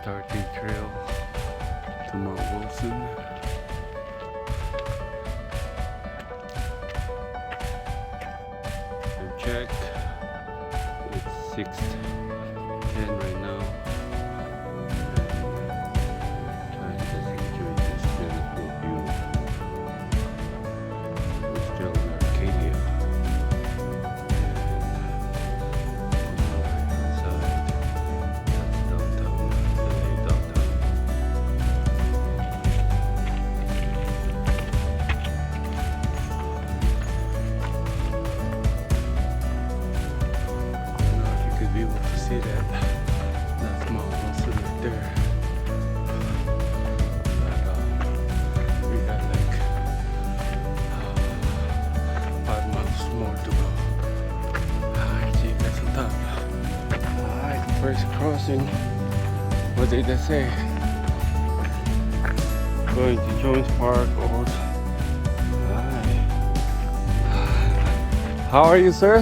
starting trail to Mount Wilson. And check, it's 6:10 right now. Trying to just enjoy this beautiful view. We're still in Arcadia. Be able to see that. That's Mount Wilson right there. But we got like 5 miles more to go. Alright, see you guys on top. Alright, first crossing. What did they say? Going to Jones Park or Alright. How are you, sir?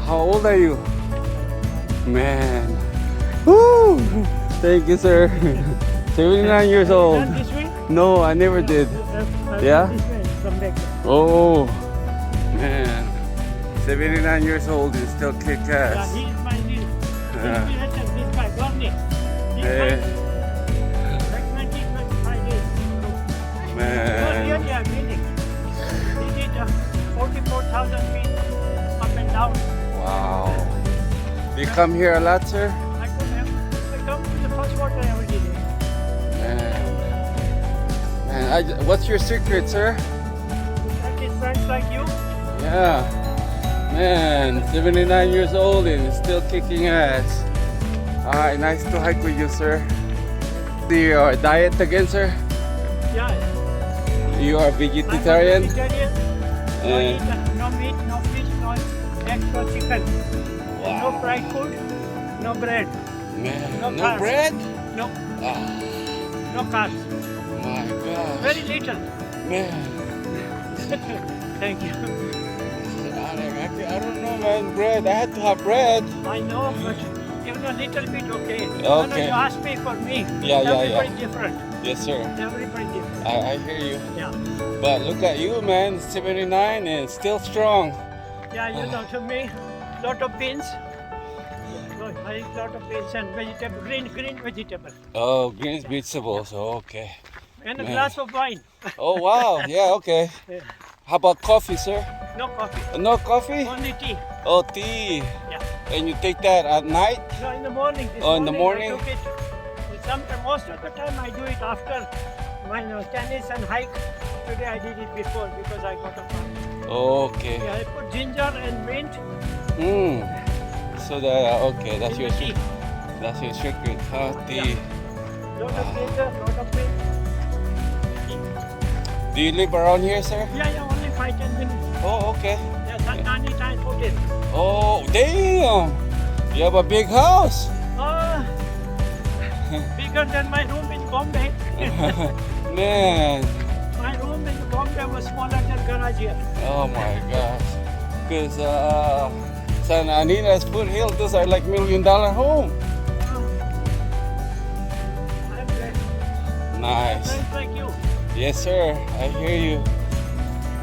How old are you? Man, woo! Thank you, sir. 79 years old. This way? No, I never did. Yeah? This way, from back. Oh, man. 79 years old and still kick Yeah, ass. he is my lead. Yeah. This guy, Rodney. Hey, Like 20, 25 days. No, man. really, I'm winning. He did 44,000 feet up and down. Wow. Do you come here a lot, sir? I come to the first water every day. Man, what's your secret, sir? Like his friends like you. Yeah. Man, 79 years old and still kicking ass. Alright, nice to hike with you, sir. Your diet again, sir? Yeah. You are vegetarian? I'm a vegetarian. No, And- eat, no meat, no fish, no eggs, no chicken. No fried food, no bread, Man, No no carbs. bread? no Ah, no carbs. my gosh. Very little. Man, Thank you. I don't know, man. Bread. I had to have bread. I know, but even a little bit okay. No, Okay. you asked me for me. Yeah. Everybody different. Yes, sir. Everybody different. I hear you. Yeah. But look at you, man. 79 and still strong. Yeah, you know, to me, lot of beans. No, I eat lot of beans and vegetable, green vegetable. Oh, greens, vegetables. Oh, okay. And a Man. glass of wine. Oh, wow. Yeah, okay. Yeah. How about coffee, sir? No coffee. No coffee? Only tea. Oh, tea. Yeah. And you take that at night? No, in the morning. This Oh, in the morning? I took it. Sometimes, most of the time I do it after my tennis and hike. Today I did it before because I got a fun. Okay. Yeah, I put ginger and mint So that okay, that's in your the tea. that's your secret. Huh? Tea. Lot of ginger, lot of mint. Do you live around here, sir? Yeah, only 5-10 minutes. Oh, okay. Yeah, Tani time put it. Oh, damn! You have a big house. Bigger than my room in Bombay. Man. My room in Bombay was smaller than garage here. Oh my gosh. Because San Anita's Foothill, those are like $1 million home. I'm blessed. Nice. Friends like you. Yes, sir. I hear you.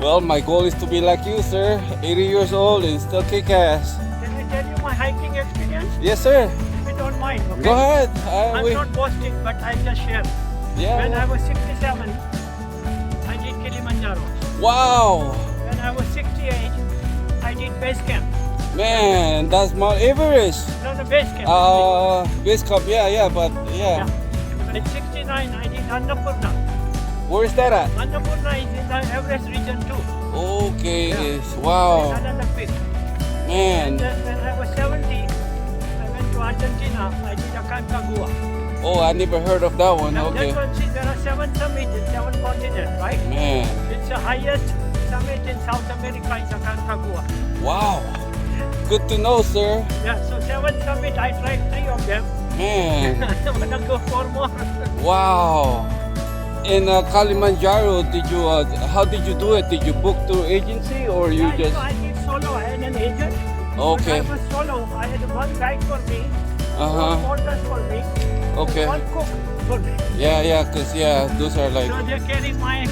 Well, my goal is to be like you, sir. 80 years old and still kick ass. Can I tell you my hiking experience? Yes, sir. If you don't mind, okay? Go ahead. I'm not boasting, but I just share. Yeah. When I was 67, I did Kilimanjaro. Wow. When I was 68, I did base camp. Man, that's Mount Everest. No, the base camp. Base camp, yeah, but yeah. At 69, I did Annapurna. Where is that at? Annapurna is in the Everest region too. Okay, Yeah. yes. Wow. It's another peak. Man. And then when I was 70, I went to Argentina. I did Aconcagua. Oh, I never heard of that one. Now Okay. that one, see, there are 7 summits in 7 continents, right? Man. It's the highest summit in South America is Aconcagua. Wow. Good to know, sir. Yeah, so 7 summit, I tried 3 of them. Man. I want to go 4 more. Wow. In Kilimanjaro, how did you do it? Did you book through agency or you Yeah, just? I did solo. I had an agent. Okay. When I was solo, I had one guide for me. Uh-huh. One porters for me. Okay. One cook for me. Yeah, cause those are like. So they carry my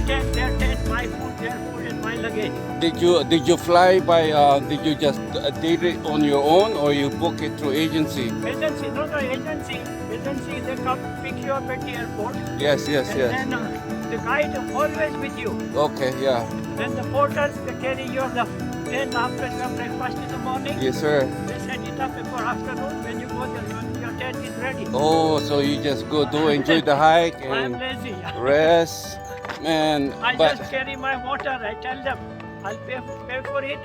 tent, their tent, my food, their food, and my luggage. Did you fly by? Did you just did it on your own, or you book it through agency? Agency, no, agency. Agency, they come pick you up at the airport. Yes. And then the guide is always with you. Okay, yeah. Then the porters, they carry your the tent after your breakfast in the morning. Yes, sir. They set it up before afternoon. When you go there, your tent is ready. Oh, so you just go enjoy the hike I'm and lazy. rest, man. I But just carry my water. I tell them, I'll pay for it.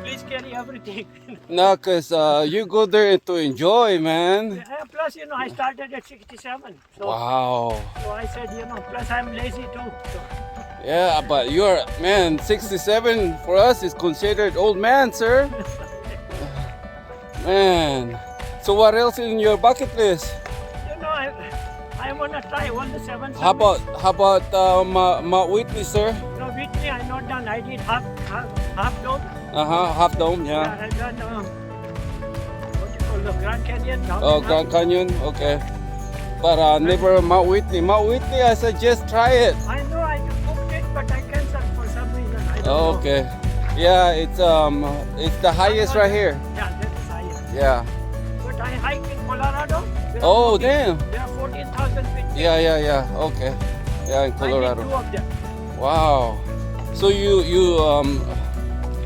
Please carry everything. no, cause you go there to enjoy, man. Plus, I started at 67. So, Wow. so I said, plus I'm lazy too. So, Yeah, but you're man. 67 for us is considered old man, sir. Man. So what else in your bucket list? I want to try all the seven. How about Mount Whitney, sir? No, Whitney, I'm not done. I did half dome. Half dome, yeah. I done what you call the Grand Canyon. Oh, Grand Canyon, okay. But never Mount Whitney. Mount Whitney, I suggest try it. I know I booked it, but I canceled for some reason. I don't know. Okay. Yeah, it's the highest right here. Yeah, that is highest. Yeah. But I hiked in Colorado. Oh, damn. There are 14,000 feet. Yeah. Okay. Yeah, in I did Colorado. 2 of them. Wow. So you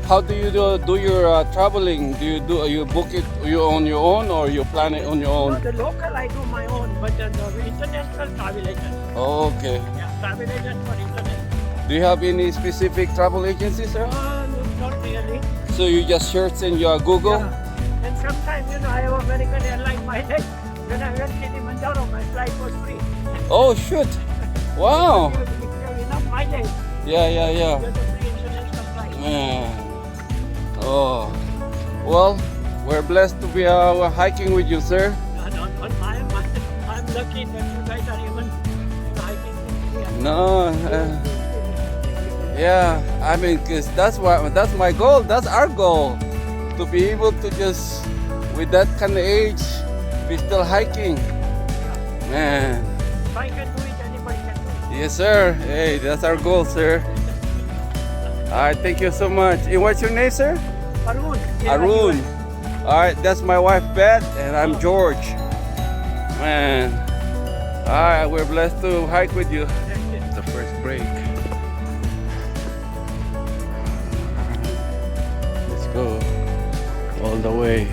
how do you do your traveling? Do you book it you on your own, or you plan it on your No, own? the local I do my own, but the international travel agent. Oh, okay. Yeah, travel agent for international. Do you have any specific travel agency, sir? No, not really. So you just search in your Google? Yeah. And sometimes, I have American airline mileage. When I went to Kilimanjaro, my flight was free. Oh, shoot. Wow. If you have enough mileage, Yeah. you get a free international flight. Man. Oh. Well, we're blessed to be hiking with you, sir. I'm lucky that you guys are even hiking with me. No. Yeah. I mean, cause that's my goal. That's our goal, to be able to just, with that kind of age, be still hiking. Man. If I can do it, anybody can do it. Yes, sir. Hey, that's our goal, sir. All right. Thank you so much. And what's your name, sir? Arun. Arun. All right, that's my wife Beth, and I'm George. Man, all right, we're blessed to hike with you. The first break. Let's go all the way.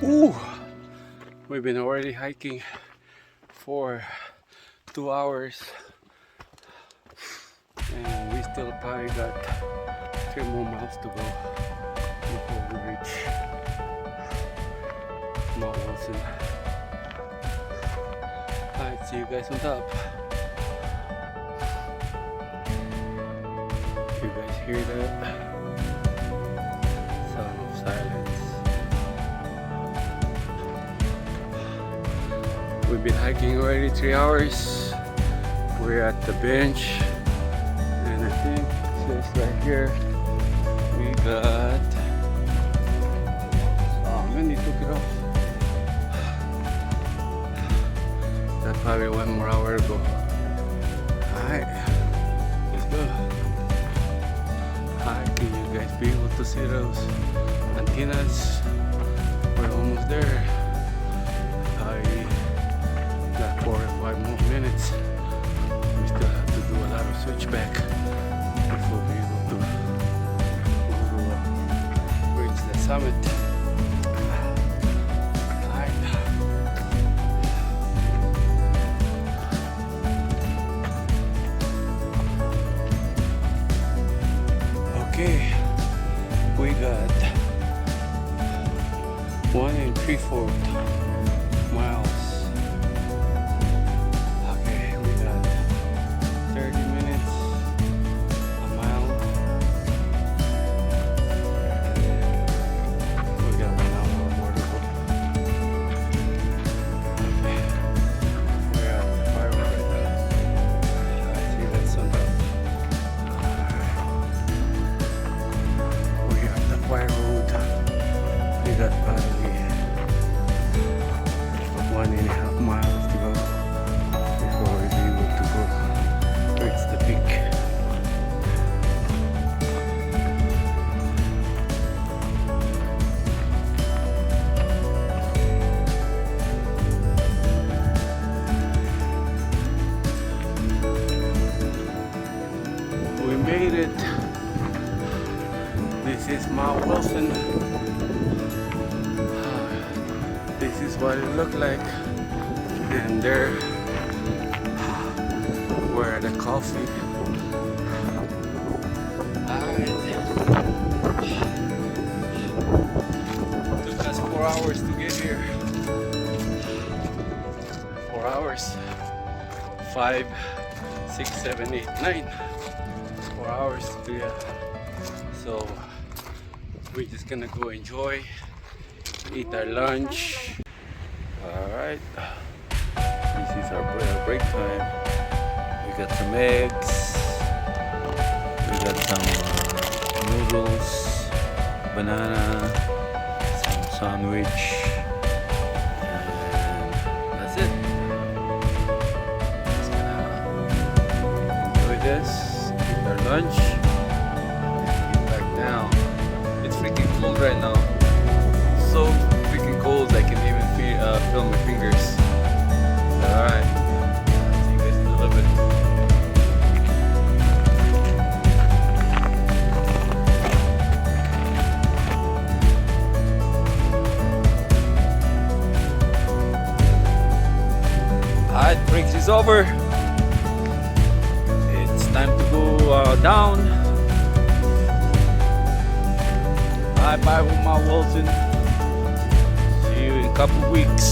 Ooh, we've been already hiking for 2 hours, and we still probably got 3 more miles to go before we reach Mount Wilson. Alright, see you guys on top. You guys hear that? Sound of silence. We've been hiking already 3 hours. We're at the bench, and I think it says right here we got. Oh man, you took it off. That's probably 1 more hour ago. Alright, let's go. Hi, can you guys be able to see those antennas? We're almost there. Got 4 or 5 more minutes. We still have to do a lot of switchback before we're able to reach the summit. Alright. Okay, we got 1 3/4 miles. Okay, we got 30 minutes, a mile. We got 1 hour more to go. Okay, we're at the firework right now. I see that sundown. We are at the fire road. We got probably 1.5 miles to go before we'll be able to go reach the peak. We made it. This is Mount Wilson. This is what it looked like. And there, where the coffee. Took us 4 hours to get here. 4 hours. 5, 6, 7, 8, 9. 4 hours to get. So we're just gonna go enjoy, eat our lunch. Alright, this is our break time. We got some eggs, we got some noodles, banana, some sandwich, and that's it. Just gonna enjoy this, eat our lunch, and get back down. It's freaking cold right now. So freaking cold, I can even feel my fingers. Alright, see you guys in a little bit. Alright, breaks is over. It's time to go down. Bye bye, Mount Wilson. See you in a couple weeks.